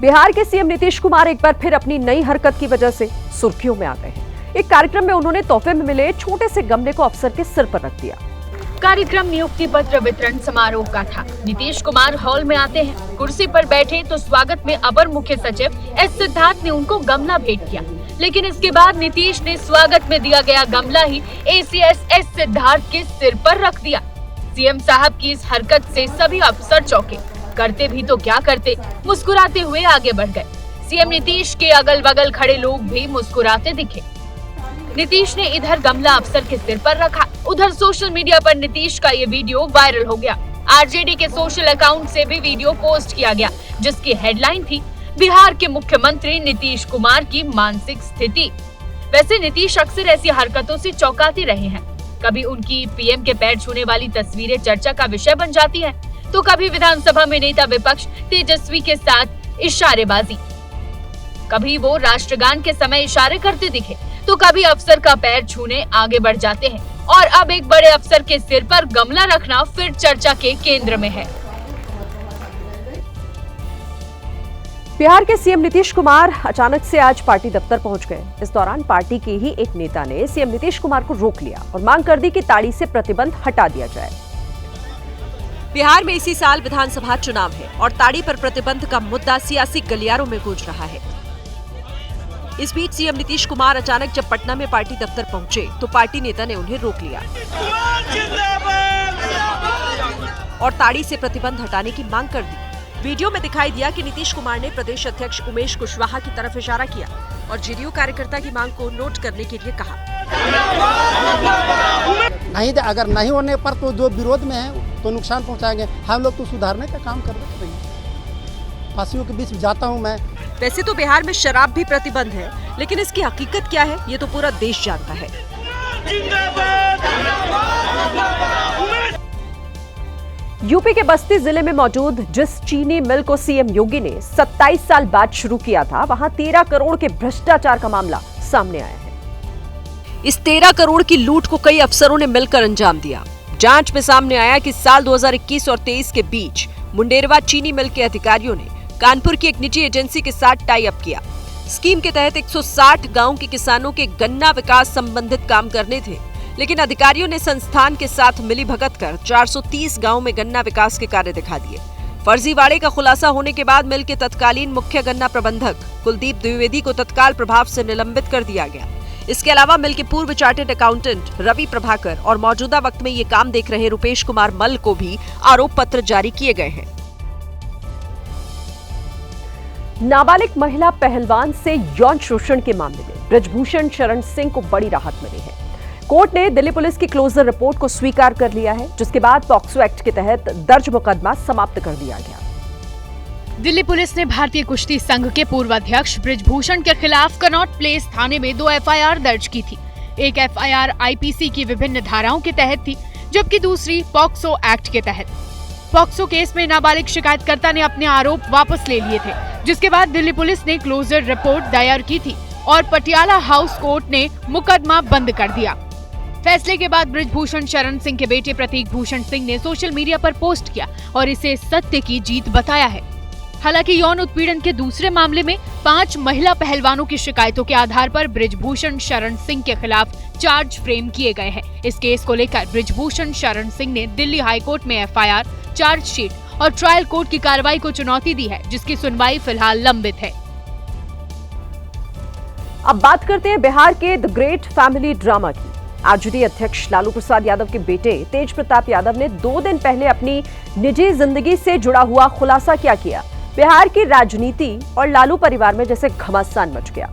बिहार के सीएम नीतीश कुमार एक बार फिर अपनी नई हरकत की वजह से सुर्खियों में आ गए हैं। एक कार्यक्रम में उन्होंने तोहफे में मिले छोटे से गमले को अफसर के सिर पर रख दिया। कार्यक्रम नियुक्ति पत्र वितरण समारोह का था। नीतीश कुमार हॉल में आते हैं, कुर्सी पर बैठे तो स्वागत में अपर मुख्य सचिव एस सिद्धार्थ ने उनको गमला भेंट किया, लेकिन इसके बाद नीतीश ने स्वागत में दिया गया गमला ही एसीएस एस सिद्धार्थ के सिर पर रख दिया। सीएम साहब की इस हरकत से सभी अफसर चौंके। करते भी तो क्या करते, मुस्कुराते हुए आगे बढ़ गए। सीएम नीतीश के अगल बगल खड़े लोग भी मुस्कुराते दिखे। नीतीश ने इधर गमला अफसर के सिर पर रखा, उधर सोशल मीडिया पर नीतीश का ये वीडियो वायरल हो गया। आरजेडी के सोशल अकाउंट से भी वीडियो पोस्ट किया गया, जिसकी हेडलाइन थी बिहार के मुख्यमंत्री नीतीश कुमार की मानसिक स्थिति। वैसे नीतीश अक्सर ऐसी हरकतों से चौंकाते रहे हैं। कभी उनकी पीएम के पैर छूने वाली तस्वीरें चर्चा का विषय बन जाती है, तो कभी विधानसभा में नेता विपक्ष तेजस्वी के साथ इशारेबाजी, कभी वो राष्ट्रगान के समय इशारे करते दिखे, तो कभी अफसर का पैर छूने आगे बढ़ जाते हैं। और अब एक बड़े अफसर के सिर पर गमला रखना फिर चर्चा के केंद्र में है। बिहार के सीएम नीतीश कुमार अचानक से आज पार्टी दफ्तर पहुंच गए। इस दौरान पार्टी के ही एक नेता ने सीएम नीतीश कुमार को रोक लिया और मांग कर दी कि ताड़ी से प्रतिबंध हटा दिया जाए। बिहार में इसी साल विधानसभा चुनाव है और ताड़ी पर प्रतिबंध का मुद्दा सियासी गलियारों में गूंज रहा है। इस बीच सीएम नीतीश कुमार अचानक जब पटना में पार्टी दफ्तर पहुंचे तो पार्टी नेता ने उन्हें रोक लिया और ताड़ी से प्रतिबंध हटाने की मांग कर दी। वीडियो में दिखाई दिया कि नीतीश कुमार ने प्रदेश अध्यक्ष उमेश कुशवाहा की तरफ इशारा किया और जेडीयू कार्यकर्ता की मांग को नोट करने के लिए कहा। नहीं, अगर नहीं होने पर तो जो विरोध में है तो नुकसान पहुंचाएंगे। हम लोग तो सुधारने का काम कर रहे हैं। फांसियों के बीच जाता हूं मैं। वैसे तो बिहार में शराब भी प्रतिबंध है, लेकिन इसकी हकीकत क्या है ये तो पूरा देश जानता है। यूपी के बस्ती जिले में मौजूद जिस चीनी मिल को सीएम योगी ने 27 साल बाद शुरू किया था, वहां 13 करोड़ के भ्रष्टाचार का मामला सामने आया है। इस 13 करोड़ की लूट को कई अफसरों ने मिलकर अंजाम दिया। जांच में सामने आया कि साल 2021 और 23 के बीच मुंडेरवा चीनी मिल के अधिकारियों ने कानपुर की एक निजी एजेंसी के साथ टाई अप किया। स्कीम के तहत 160 गांव के किसानों के गन्ना विकास संबंधित काम करने थे, लेकिन अधिकारियों ने संस्थान के साथ मिलीभगत कर 430 गांव में गन्ना विकास के कार्य दिखा दिए। फर्जीवाड़े का खुलासा होने के बाद मिल के तत्कालीन मुख्य गन्ना प्रबंधक कुलदीप द्विवेदी को तत्काल प्रभाव से निलंबित कर दिया गया। इसके अलावा मिल के पूर्व चार्टर्ड अकाउंटेंट रवि प्रभाकर और मौजूदा वक्त में ये काम देख रहे रुपेश कुमार मल को भी आरोप पत्र जारी किए गए हैं। नाबालिग महिला पहलवान से यौन शोषण के मामले में ब्रजभूषण शरण सिंह को बड़ी राहत मिली है। कोर्ट ने दिल्ली पुलिस की क्लोजर रिपोर्ट को स्वीकार कर लिया है, जिसके बाद पॉक्सो एक्ट के तहत दर्ज मुकदमा समाप्त कर दिया गया। दिल्ली पुलिस ने भारतीय कुश्ती संघ के पूर्व अध्यक्ष ब्रजभूषण के खिलाफ कनॉट प्लेस थाने में 2 एफआईआर दर्ज की थी। एक एफआईआर आईपीसी की विभिन्न धाराओं के तहत थी, जबकि दूसरी पॉक्सो एक्ट के तहत। पॉक्सो केस में नाबालिग शिकायतकर्ता ने अपने आरोप वापस ले लिए थे, जिसके बाद दिल्ली पुलिस ने क्लोजर रिपोर्ट दायर की थी और पटियाला हाउस कोर्ट ने मुकदमा बंद कर दिया। फैसले के बाद ब्रजभूषण शरण सिंह के बेटे प्रतीक भूषण सिंह ने सोशल मीडिया पर पोस्ट किया और इसे सत्य की जीत बताया है। हालांकि यौन उत्पीड़न के दूसरे मामले में 5 महिला पहलवानों की शिकायतों के आधार पर ब्रजभूषण शरण सिंह के खिलाफ चार्ज फ्रेम किए गए हैं। इस केस को लेकर ब्रजभूषण शरण सिंह ने दिल्ली हाईकोर्ट में एफआईआर, चार्जशीट और ट्रायल कोर्ट की कार्रवाई को चुनौती दी है, जिसकी सुनवाई फिलहाल लंबित है। अब बात करते हैं बिहार के द ग्रेट फैमिली ड्रामा की। आरजेडी अध्यक्ष लालू प्रसाद यादव के बेटे तेज प्रताप यादव ने 2 दिन पहले अपनी निजी जिंदगी से जुड़ा हुआ खुलासा क्या किया। बिहार की राजनीति और लालू परिवार में जैसे घमासान मच गया।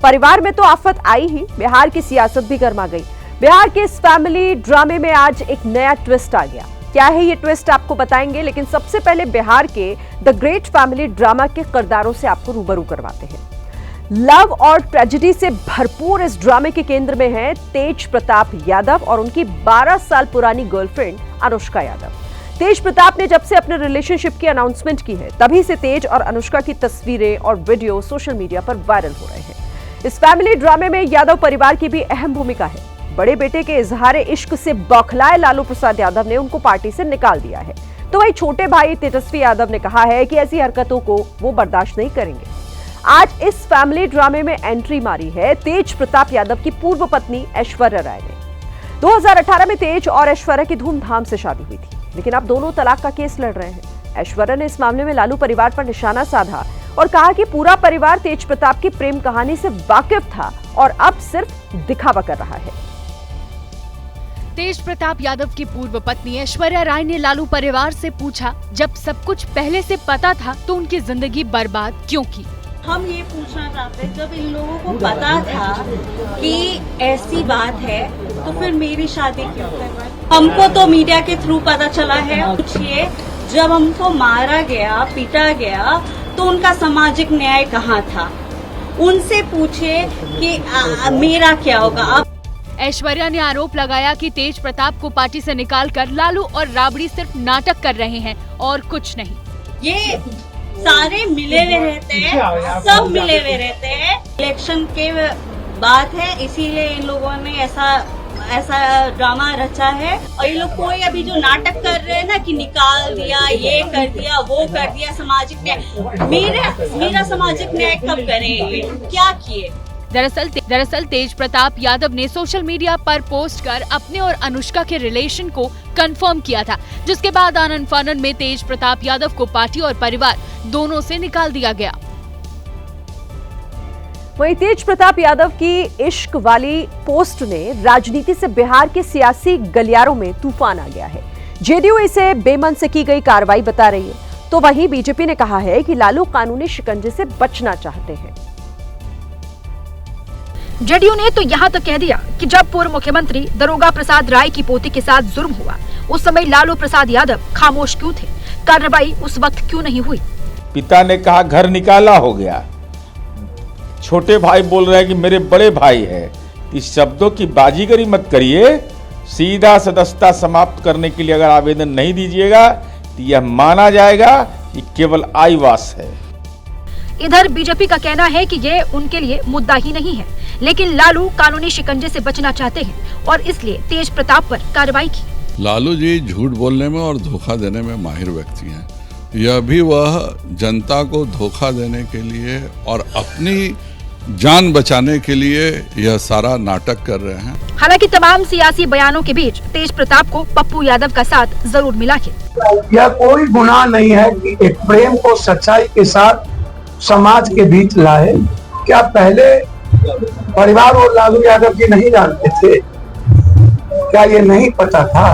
परिवार में तो आफत आई ही, बिहार की सियासत भी गर्मा गई। बिहार के इस फैमिली ड्रामे में आज एक नया ट्विस्ट आ गया। क्या है ये ट्विस्ट आपको बताएंगे, लेकिन सबसे पहले बिहार के द ग्रेट फैमिली ड्रामा के किरदारों से आपको रूबरू करवाते हैं। लव और ट्रेजेडी से भरपूर इस ड्रामे के केंद्र में है तेज प्रताप यादव और उनकी 12 साल पुरानी गर्लफ्रेंड अनुष्का यादव। तेज प्रताप ने जब से अपने रिलेशनशिप की अनाउंसमेंट की है, तभी से तेज और अनुष्का की तस्वीरें और वीडियो सोशल मीडिया पर वायरल हो रहे हैं। इस फैमिली ड्रामे में यादव परिवार की भी अहम भूमिका है। बड़े बेटे के इजहार इश्क से बौखलाए लालू प्रसाद यादव ने उनको पार्टी से निकाल दिया है। तो वही छोटे भाई तेजस्वी यादव ने कहा है कि ऐसी हरकतों को वो बर्दाश्त नहीं करेंगे। आज इस फैमिली ड्रामे में एंट्री मारी है तेज प्रताप यादव की पूर्व पत्नी ऐश्वर्या राय ने। 2018 में तेज और ऐश्वर्या की धूमधाम से शादी हुई थी, लेकिन अब दोनों तलाक का केस लड़ रहे हैं। ऐश्वर्या ने इस मामले में लालू परिवार पर निशाना साधा और कहा कि पूरा परिवार तेज प्रताप की प्रेम कहानी से वाकिफ था और अब सिर्फ दिखावा कर रहा है। तेज प्रताप यादव की पूर्व पत्नी ऐश्वर्या राय ने लालू परिवार से पूछा, जब सब कुछ पहले से पता था तो उनकी जिंदगी बर्बाद क्यों की? हम ये पूछना चाहते हैं, जब इन लोगों को पता था कि ऐसी बात है तो फिर मेरी शादी क्यों करवाई? हमको तो मीडिया के थ्रू पता चला है। पूछिए, जब हमको मारा गया, पीटा गया, तो उनका सामाजिक न्याय कहाँ था? उनसे पूछे कि मेरा क्या होगा। अब ऐश्वर्या ने आरोप लगाया कि तेज प्रताप को पार्टी से निकालकर लालू और राबड़ी सिर्फ नाटक कर रहे हैं और कुछ नहीं। ये सारे मिले हुए रहते हैं, सब मिले हुए रहते हैं। इलेक्शन के बात है, इसीलिए इन लोगों ने ऐसा ड्रामा रचा है। और ये लोग कोई अभी जो नाटक कर रहे हैं ना कि निकाल दिया, ये कर दिया, वो कर दिया, सामाजिक न्याय। मेरा सामाजिक न्याय कब करें? क्या किए? दरअसल तेज प्रताप यादव ने सोशल मीडिया पर पोस्ट कर अपने और अनुष्का के रिलेशन को कंफर्म किया था, जिसके बाद आनंद फानन में तेज प्रताप यादव को पार्टी और परिवार दोनों से निकाल दिया गया। वहीं तेज प्रताप यादव की इश्क वाली पोस्ट ने राजनीति से बिहार के सियासी गलियारों में तूफान आ गया है। जेडीयू इसे बेमन से की गई कार्रवाई बता रही है, तो वहीं बीजेपी ने कहा है कि लालू कानूनी शिकंजे से बचना चाहते हैं। जेडीयू ने तो यहाँ तक कह दिया कि जब पूर्व मुख्यमंत्री दरोगा प्रसाद राय की पोती के साथ जुर्म हुआ, उस समय लालू प्रसाद यादव खामोश क्यों थे? कार्रवाई उस वक्त क्यों नहीं हुई? पिता ने कहा घर निकाला हो गया, छोटे भाई बोल रहे हैं कि मेरे बड़े भाई है। इस शब्दों की बाजीगरी मत करिए। सीधा सदस्यता समाप्त करने के लिए अगर आवेदन नहीं दीजिएगा तो यह माना जाएगा कि केवल आईवास है। इधर बीजेपी का कहना है कि ये उनके लिए मुद्दा ही नहीं है, लेकिन लालू कानूनी शिकंजे से बचना चाहते हैं और इसलिए तेज प्रताप पर कार्रवाई की। लालू जी झूठ बोलने में और धोखा देने में माहिर व्यक्ति हैं। यह भी वह जनता को धोखा देने के लिए और अपनी जान बचाने के लिए यह सारा नाटक कर रहे हैं। हालांकि तमाम सियासी बयानों के बीच तेज प्रताप को पप्पू यादव का साथ जरूर मिला है। यह कोई गुनाह नहीं है कि एक प्रेम को सच्चाई के साथ समाज के बीच लाए। क्या पहले परिवार और लालू यादव जी नहीं जानते थे? क्या ये नहीं पता था?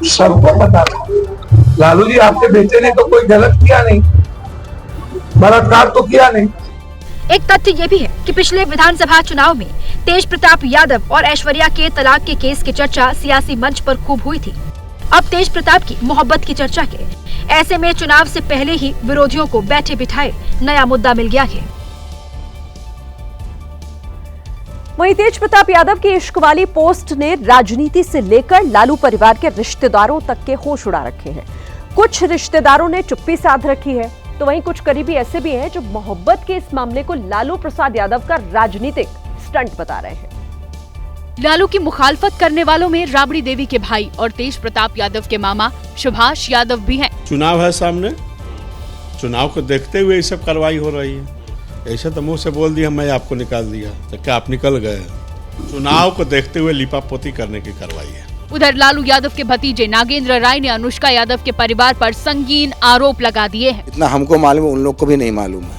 सबको पता था। लालू जी आपके बेटे ने तो कोई गलत किया नहीं, बलात्कार तो किया नहीं। एक तथ्य ये भी है कि पिछले विधानसभा चुनाव में तेज प्रताप यादव और ऐश्वर्या के तलाक के केस की चर्चा सियासी मंच पर खूब हुई थी। अब तेज प्रताप की मोहब्बत की चर्चा है। ऐसे में चुनाव से पहले ही विरोधियों को बैठे बिठाए नया मुद्दा मिल गया है। वहीं तेज प्रताप यादव की इश्क वाली पोस्ट ने राजनीति से लेकर लालू परिवार के रिश्तेदारों तक के होश उड़ा रखे हैं। कुछ रिश्तेदारों ने चुप्पी साध रखी है, तो वहीं कुछ करीबी ऐसे भी हैं जो मोहब्बत के इस मामले को लालू प्रसाद यादव का राजनीतिक स्टंट बता रहे हैं। लालू की मुखालफत करने वालों में राबड़ी देवी के भाई और तेज प्रताप यादव के मामा सुभाष यादव भी हैं। चुनाव है सामने, चुनाव को देखते हुए ये सब कार्रवाई हो रही है। ऐसे तो मुंह से बोल दिया मैं आपको निकाल दिया, तो क्या आप निकल गए? चुनाव को देखते हुए लिपापोती करने की कार्रवाई है। उधर लालू यादव के भतीजे नागेंद्र राय ने अनुष्का यादव के परिवार पर संगीन आरोप लगा दिए हैं। इतना हमको मालूम है, उन लोग को भी नहीं मालूम है,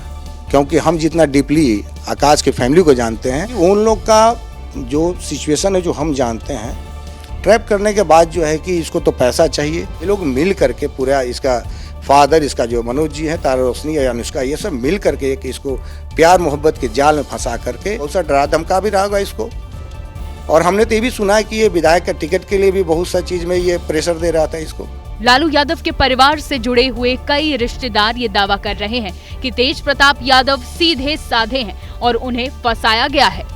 क्योंकि हम जितना डीपली आकाश के फैमिली को जानते हैं, उन लोग का जो सिचुएशन है जो हम जानते हैं, ट्रैप करने के बाद जो है कि इसको तो पैसा चाहिए। ये लोग मिल करके पूरा इसका फादर, इसका जो मनोज जी है, तारा रोशनी या अनुष्का, ये सब मिल करके एक इसको प्यार मोहब्बत के जाल में फंसा करके बहुत सा डरा धमका भी रहा होगा इसको। और हमने तो ये भी सुना है कि ये विधायक का टिकट के लिए भी बहुत सा चीज में ये प्रेशर दे रहा था इसको। लालू यादव के परिवार से जुड़े हुए कई रिश्तेदार ये दावा कर रहे हैं कि तेज प्रताप यादव सीधे साधे हैं और उन्हें फंसाया गया है।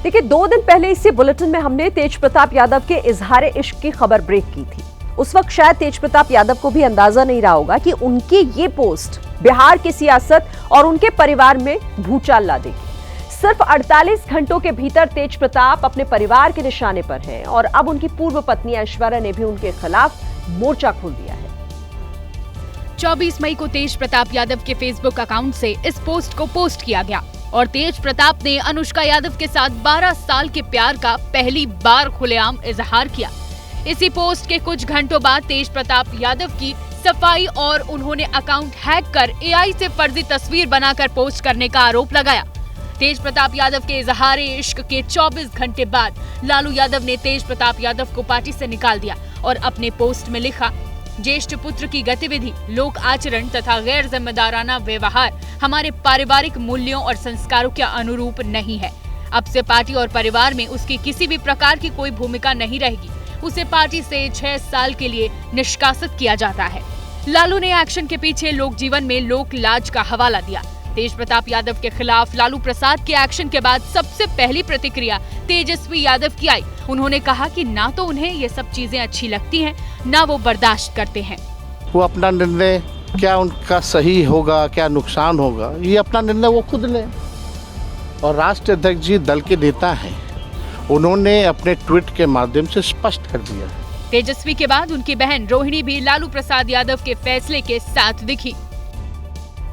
देखिए, 2 दिन पहले इसी बुलेटिन में हमने तेज प्रताप यादव के इजहार इश्क की खबर ब्रेक की थी। उस वक्त शायद तेज प्रताप यादव को भी अंदाजा नहीं रहा होगा कि उनकी ये पोस्ट बिहार की सियासत और उनके परिवार में भूचाल ला देगी। सिर्फ 48 घंटों के भीतर तेज प्रताप अपने परिवार के निशाने पर हैं और अब उनकी पूर्व पत्नी ऐश्वर्या ने भी उनके खिलाफ मोर्चा खोल दिया है। 24 मई को तेज प्रताप यादव के फेसबुक अकाउंट से इस पोस्ट को पोस्ट किया गया और तेज प्रताप ने अनुष्का यादव के साथ 12 साल के प्यार का पहली बार खुलेआम इजहार किया। इसी पोस्ट के कुछ घंटों बाद तेज प्रताप यादव की सफाई और उन्होंने अकाउंट हैक कर AI से फर्जी तस्वीर बनाकर पोस्ट करने का आरोप लगाया। तेज प्रताप यादव के इजहार इश्क के 24 घंटे बाद लालू यादव ने तेज प्रताप यादव को पार्टी से निकाल दिया और अपने पोस्ट में लिखा, ज्येष्ठ पुत्र की गतिविधि, लोक आचरण तथा गैर जिम्मेदाराना व्यवहार हमारे पारिवारिक मूल्यों और संस्कारों के अनुरूप नहीं है। अब से पार्टी और परिवार में उसकी किसी भी प्रकार की कोई भूमिका नहीं रहेगी। उसे पार्टी से 6 साल के लिए निष्कासित किया जाता है। लालू ने एक्शन के पीछे लोक जीवन में लोक लाज का हवाला दिया। तेज प्रताप यादव के खिलाफ लालू प्रसाद के एक्शन के बाद सबसे पहली प्रतिक्रिया तेजस्वी यादव की आई। उन्होंने कहा कि ना तो उन्हें ये सब चीजें अच्छी लगती हैं, ना वो बर्दाश्त करते हैं। वो अपना निर्णय क्या उनका सही होगा, क्या नुकसान होगा, ये अपना निर्णय वो खुद लें। और राष्ट्रीय अध्यक्ष जी दल के नेता हैं, उन्होंने अपने ट्वीट के माध्यम से स्पष्ट कर दिया। तेजस्वी के बाद उनकी बहन रोहिणी भी लालू प्रसाद यादव के फैसले के साथ दिखी।